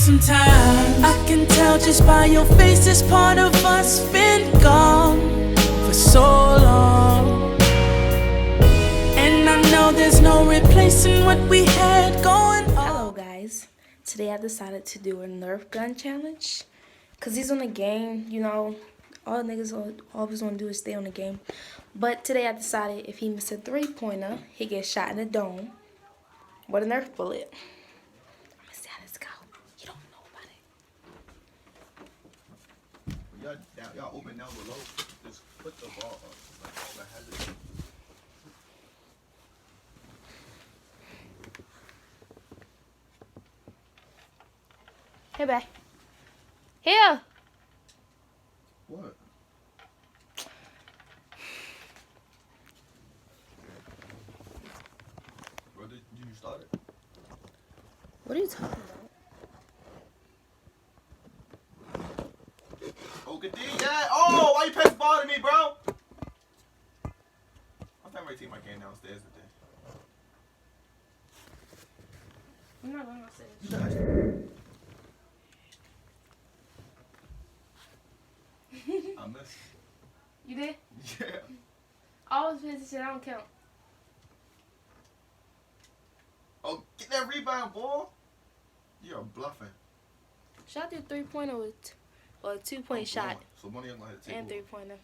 some time. I can tell just by your face this part of us been gone for so long. And I know there's no replacing what we had going on. Hello guys, today I decided to do a Nerf gun challenge. Cause he's on the game, you know, all niggas always wanna do is stay on the game. But today I decided if he misses a 3-pointer, he gets shot in the dome with a Nerf bullet. Let's see how this go. You don't know about it. Y'all open down below. Just put the ball up. Like all that has it. Hey, babe. Here. What? Bro, did you start it? What are you talking about? Oh, good thing. Yeah. Oh, why you pass the ball to me, bro? I'm ready to take my game downstairs today. I'm not going upstairs. I missed. You did? Yeah. I always pay attention. I don't count. Oh, get that rebound, boy. You're bluffing. Should I do 3-pointer or a 2-point shot So one of y'all gonna have to take and one. 3-pointer?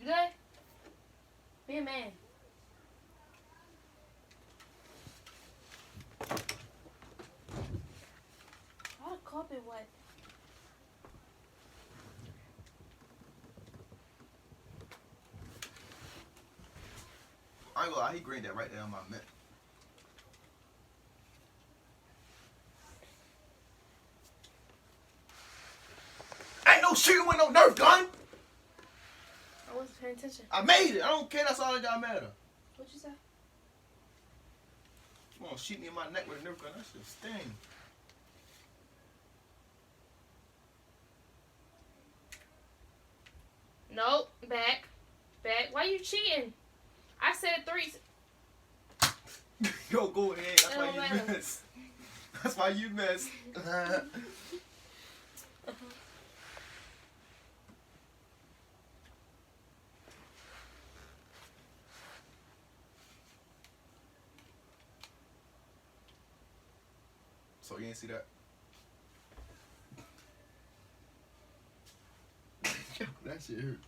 You good? Be a man. Why the carpet wet? I ain't gonna lie, he greened that right there on my mitt. Ain't no shooting with no Nerf gun! I wasn't paying attention. I made it! I don't care, that's all that got matter. What'd you say? You wanna shoot me in my neck with a Nerf gun? That shit sting. Nope. Back. Back. Why you cheating? I said 3. Yo, go ahead. That's It why don't you matter. missed. That's why you missed. So you ain't see that? That shit hurt.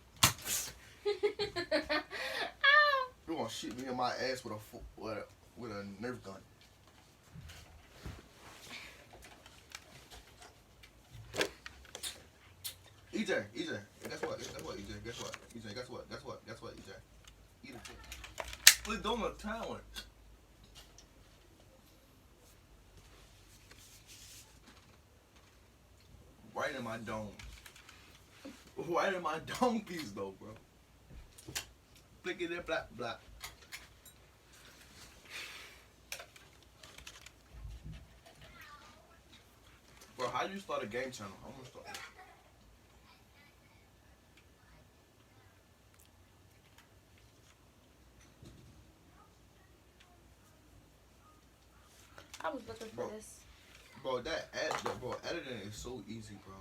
Ow. You gonna shoot me in my ass with a Nerf gun? EJ, guess what? Guess what, EJ? Guess what? EJ, guess what? Guess what? Guess what, EJ? Eat it. We're doing a talent. Right in my dome. Right in my dome piece though, bro. Flick it, black, black. Bro, how do you start a game channel? I'm gonna start. I was looking for this. Bro, editing is so easy, bro.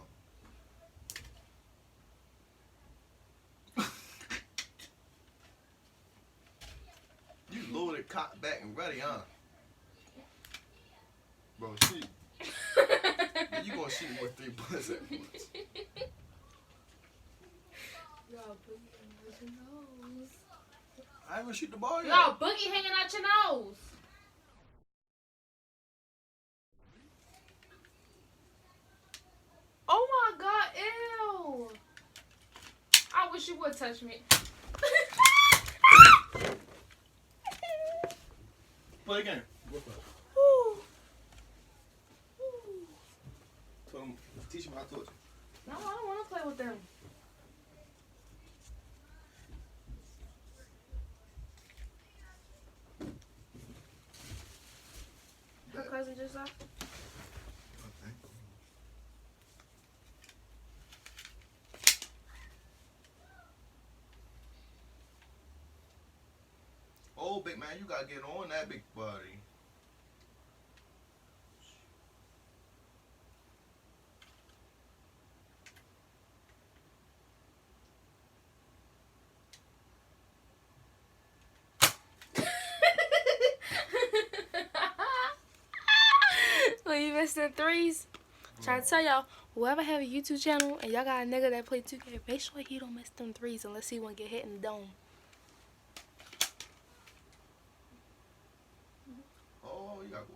You loaded, cocked back, and ready, huh? Bro, shoot. You gonna shoot me with 3 bullets at once. Y'all boogie hanging out your nose. I ain't gonna shoot the ball yet. Y'all boogie hanging out your nose. Oh my god, ew. I wish you would touch me. Play again. Woo. Teach him how to do it. No, I don't want to play with them. scissors off? Okay. Oh, big man, you gotta get on that, big buddy. When you missing threes, trying to tell y'all, whoever have a YouTube channel and y'all got a nigga that play 2K, make sure he don't miss them threes unless he want to get hit in the dome. Oh, you gotta go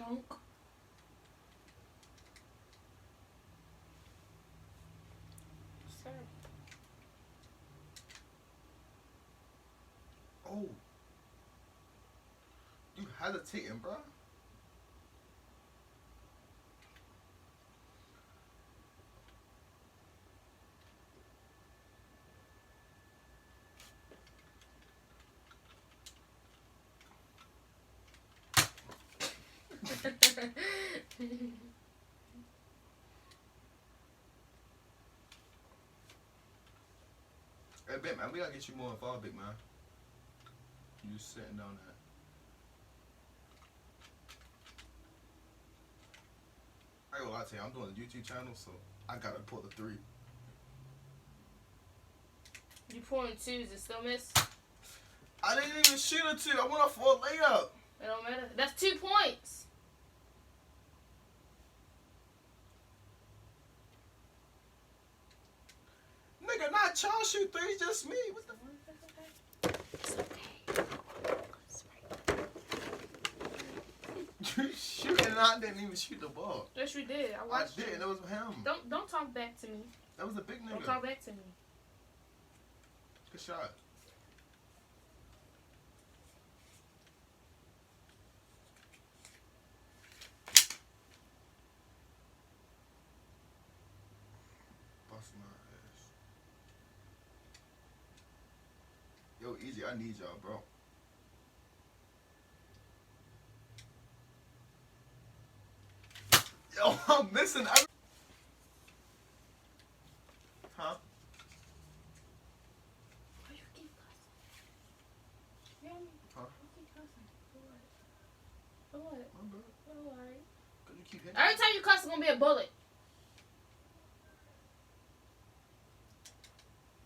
up. Dunk. Sir. Oh. You hesitating, bro. Hey, big man, we gotta get you more involved, big man. You sitting down there. I ain't gonna lie to you, I'm doing a YouTube channel, so I gotta pull the 3. You pulling twos and still miss? I didn't even shoot a 2. I went off for a layup. It don't matter. That's 2 points. Nigga, not y'all shoot 3s, just me. What the It's okay. It's right. You shooting and I didn't even shoot the ball. Yes, you did. I I watched did, you. it was him. Don't talk back to me. That was a big Don't nigga. talk back to me. Good shot. Bust my ass. Yo, Easy, I need y'all, bro. Yo, I'm missing every... Huh? Why you keep cussing? You hear me? Huh? You keep cussing. For what? For what? My bad. Oh, alright. Cause you keep hitting Every time you cuss, it's gonna be a bullet.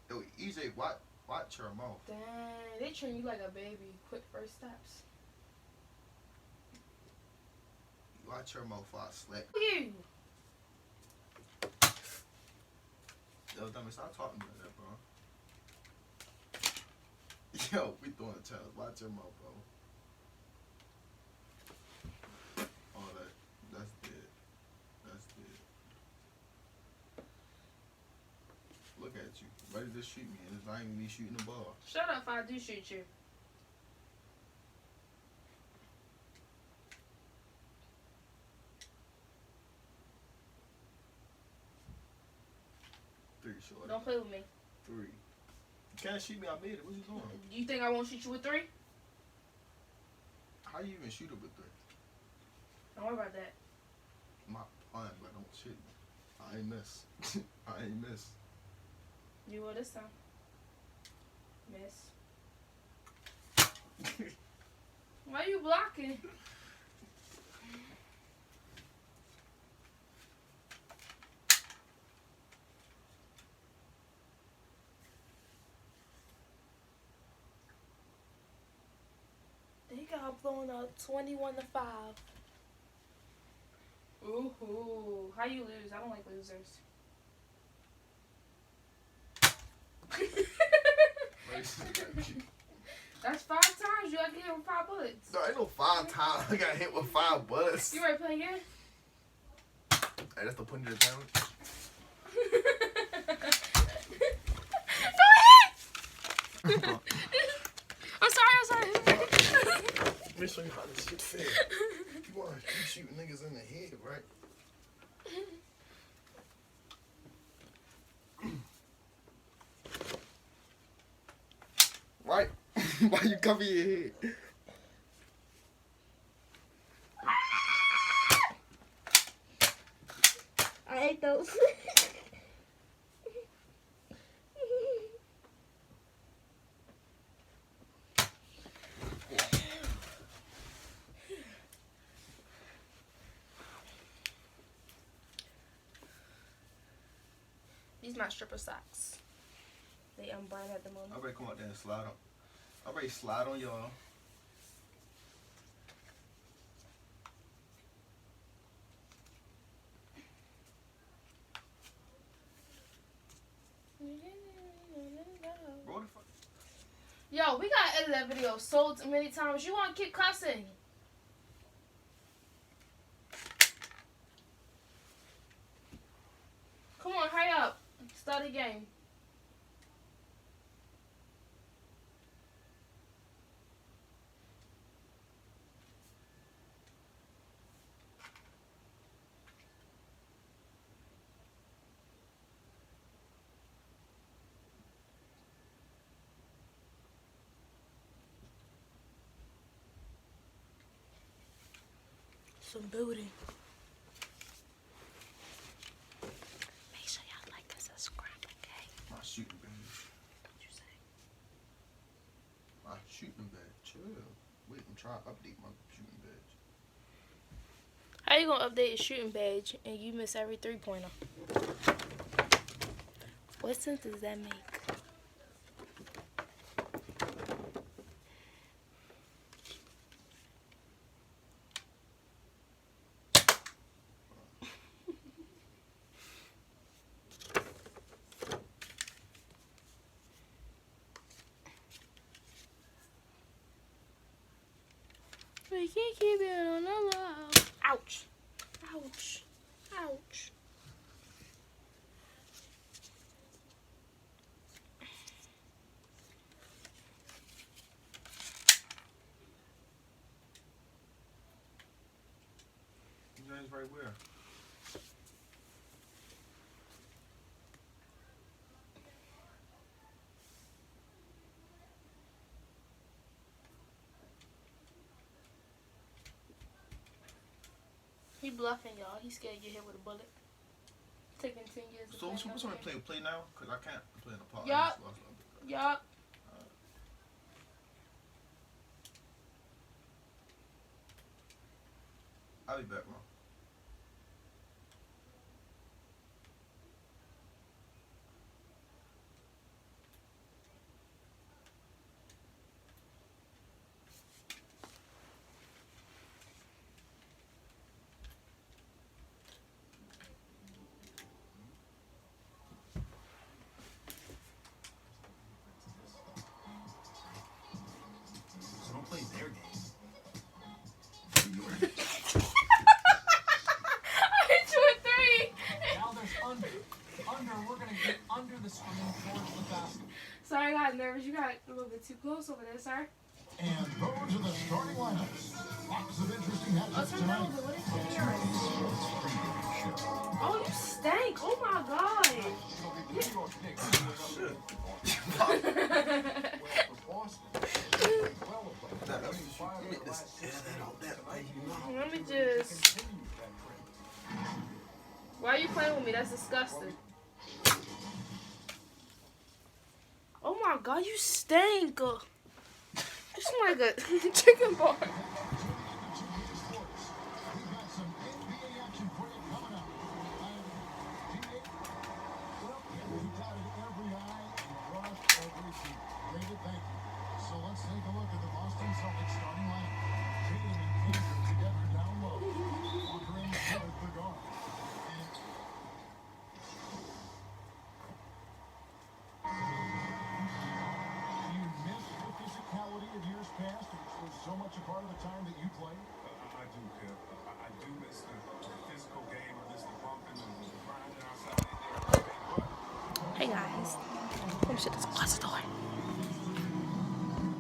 Yo, EJ, watch your mouth. Dang, they treat you like a baby. Quick first steps. Watch your mouth, I slap. You. Yo, dummy, stop talking like that, bro. Yo, we doing a challenge. Watch your mouth, bro. Oh, that's dead. That's dead. Look at you. Ready to shoot me, and it's not even me shooting the ball. Shut up if I do shoot you. Three short. Don't play with me. 3. You can't shoot me, I made it. What you doing? You think I won't shoot you with 3? How you even shoot it with 3? Don't worry about that. I'm not playing, but don't shoot me. I ain't miss. I ain't miss. You will this time. Miss. Why you blocking? They got blown up 21-5. Ooh, how you lose? I don't like losers. That's 5 times you got to get hit with 5 bullets. No, ain't no 5 times I got hit with 5 bullets. You ready to play again? Hey, that's the point of the challenge. Go ahead! I'm sorry. Let me show you how this shit feel. You want to shoot niggas in the head, right? Why you cover your head? I ate those. These my stripper socks. They unbind at the moment. I'm ready to come out there and slide on. I'm ready to slide on y'all. Bro, the fuck? Yo, we gotta edit that video so many times. You wanna keep cussing? Come on, hurry up. Start the game. Some booty. Make sure y'all like and subscribe, okay? My shooting badge. What you say? My shooting badge. Chill. Wait, I'm trying to update my shooting badge. How you gonna update your shooting badge and you miss every 3-pointer? What sense does that make? We can't keep it on the low. Ouch. Ouch. Ouch. You guys right where? He bluffing, y'all. He's scared to get hit with a bullet. Taking 10 years to So play. what's on play now? Cause I can't play in the park. Yup. Yup. I'll be back, bro. So don't play their game. I hit you with 3. Now there's under. We're going to get under the screen towards the basket. Sorry, I got nervous. You got a little bit too close over there, sir. And those are the starting lineups. Lots of interesting Oh, matchups turn tonight. over. What is it? Oh, you stank. Oh, my God. Let me just... Why are you playing with me? That's disgusting. Oh my God, you stink. You smell like a chicken bar. So let's take a look at the Boston Celtics starting lineup. Tatum and Kanter together down low. Walker in the fourth, the guard. Do you miss the physicality of years past, which was so much a part of the time that you played? I do, Pip. I do miss the physical game. I miss the bumping and the grinding outside in there. Hey guys, let me shut this close the door.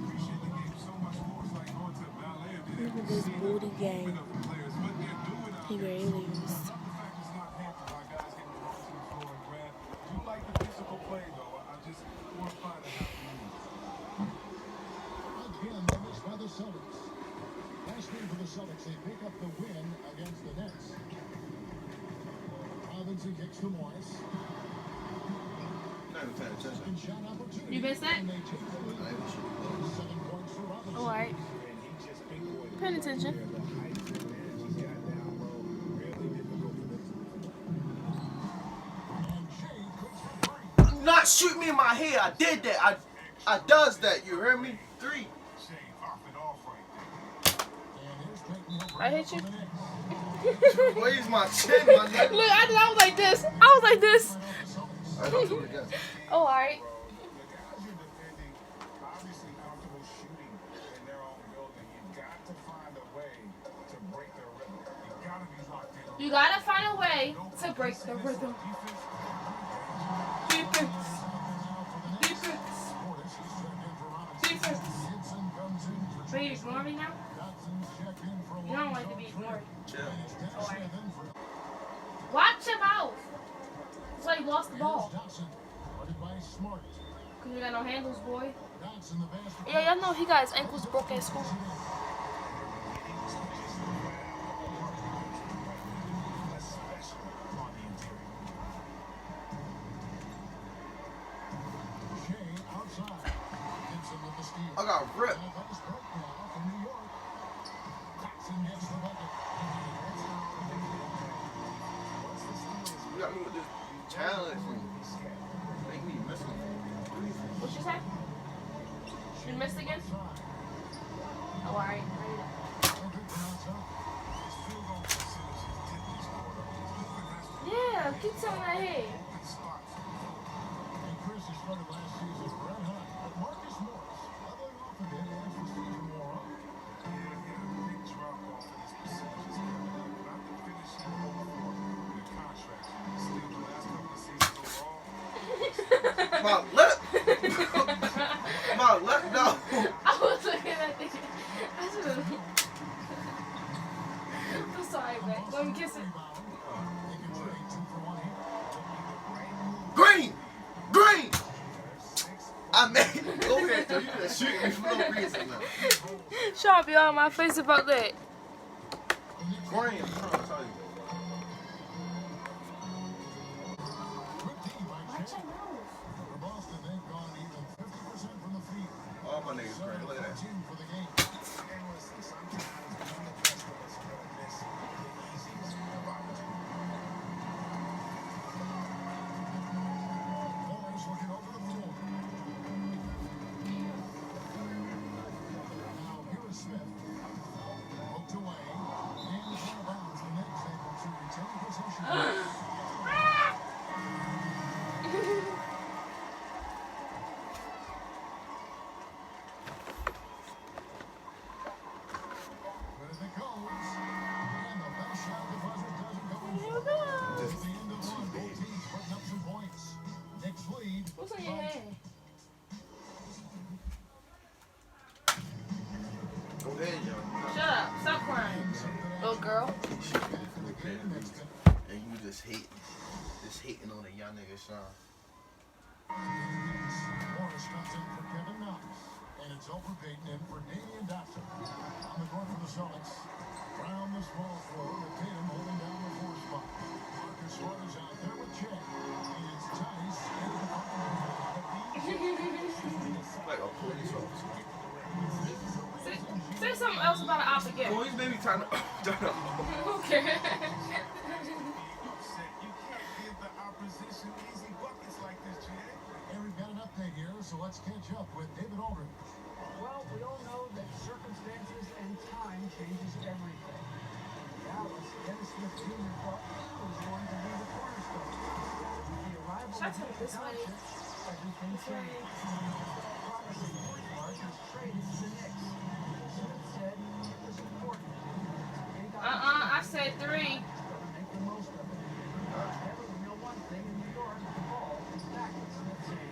Appreciate the game so much more. It's like going to a ballet and being Look able at to this see booty the game. movement of the players, what they're doing out He there. ready to lose. The fact it's not hampered by guys getting the ball to the floor and grab. I do like the physical play, though. I just want to find a happy medium. by the Celtics. Last game for the Celtics, they pick up the win against the Nets. Robinson kicks to Morris. Not even paying attention. Second shot opportunity. You missed that? And they take the lead. I ain't shit. 7 points for Robinson. Alright. Paying attention. And Shea cooks for three. Do not shoot me in my head. I did that. I does that. You heard me? 3. Shane off it off right And here's Peyton Hill I hit you. from the net. Where's my chin, my nigga? Look, I was like this. I was like this. I don't do it again. Oh, alright. there. The guys you're defending, obviously comfortable shooting in their own building. You got to find a way to break their rhythm. You got to be locked in. You gotta find a way to break the rhythm. Defense. Defense. Portis, he's checked in for Robinson. Defense. Gibson comes in for Are you ignoring me now? Dotson checked in for You don't like to be ignored. Chill. Dennis Smith in for Watch your mouth. That's why you lost the ball. Here's Dotson, guarded by Smart. Cause you got no handles, boy. Dotson, the basket. Yeah, y'all know he got his ankles broke at school. Shea outside. Gibson with the steal. I got ripped. And that is Burke now from New York. Dotson gets the bucket. You got me with this challenge. Make me miss it. What you say? You missed again? Oh, alright. Yeah, keep telling that head. And Chris has started last season red hot. But Marcus Morris, leveling off a bit as the season wore on. My lip. My lip, no. I was looking at the. I should have. I'm sorry, man. Let me kiss it. They can trade 2 for 1 here. Green. Green. I made. Go ahead, though. You just shoot me for no reason now. Sean be on my face about that. Green. I'm trying to tell you. Good D by Shea. For Boston, they've gone even 50% from the field. All my niggas green. Look at that. 7-14 for the game. Morris looking over the floor. Now here is Smith. Poked away. And is out of bounds. The Knicks able to retain possession. But as it goes, and the best shot the buzzer doesn't go in. It's the end of one. Both teams putting up some points. Knicks lead. What's on your hand? Go ahead, yo. Shut up. Stop crying. Little girl. And you just hating on the young nigga, Sean. Morris comes in for Kevin Knox. And it's over Peyton in for Damian Dotson. On the court for the Celtics. Round the small floor with Tatum holding down the 4 spot. Marcus Smart is out there with Chet. It's Tice and the Like a police officer. Say something else about an op again. Boys, maybe time to. Okay. You can't give the opposition easy buckets like this, Jay. And we've got an update here, so let's catch up with David Aldridge. Well, we all know that circumstances and time changes everything. In Dallas, Dennis Smith Jr. thought he was going to be the cornerstone. With the arrival Should I of turn it Luka this way? Doncic, everything changed. Promising point guard was traded to the Knicks. Smith said it was important. I said 3. Make the most of it. However, we know one thing in New York, the ball is back in Smith's hand.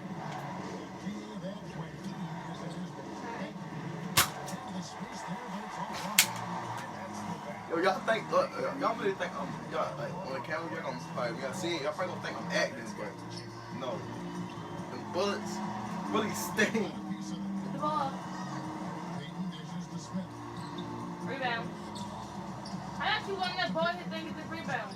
Key to that when he is at his best. And the space there, but it's all fine. Yo, y'all think, y'all really think y'all, like, on the camera, y'all gonna probably, y'all see it, y'all probably gonna think I'm acting, but no. The bullets really sting. Piece of it. The ball. Peyton dishes to rebound. I actually won that ball hit, then get the rebound.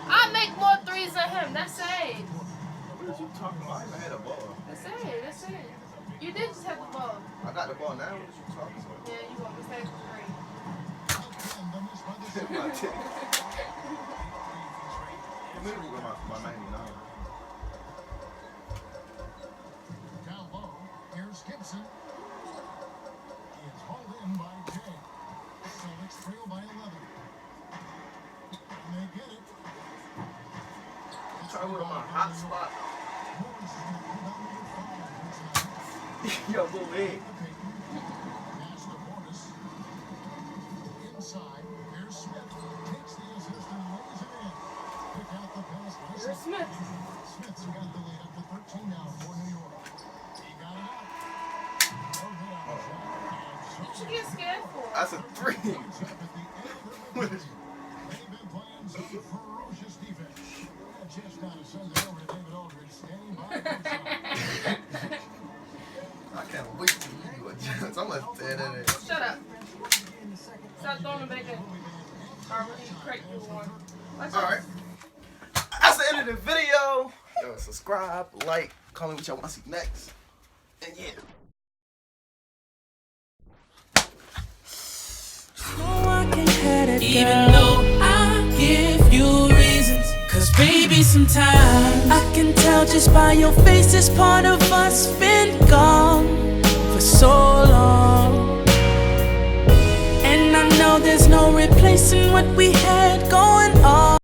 I make more threes than him. That's it. What are you talking about? I had a ball. That's it. That's it. You did just have the ball. I got the ball now. What are you talking about? Yeah, you want to take three. My ticket. I'm literally going my 99. Down low, here's Gibson. He is hauled in by Jay. Celtics trail by 11. And they get it. I'm trying to go to my hot spot. Morris is going to rebound number 5 for tonight. Yo, go ahead. Pass to Morris. Inside, here's Smith. Takes the assist and lays it in. Pick out the pass. Here's Smith. Smith's got the lead up to 13 now for New York. He got it out. What you get scared for? That's a 3. What is They've been playing some ferocious defense. Just got to send it over to David Aldridge, standing by courtside. I can't wait till you do a chance. I'm gonna stand in it. Shut up. Stop throwing it back in. I really cracked you one. Watch out. Alright. That's the end of the video. Yo, subscribe, like, comment what y'all want to see next. And yeah. Even though I give you reasons, cause baby sometimes I can tell just by your face this part of us been gone for so long. And I know there's no replacing what we had.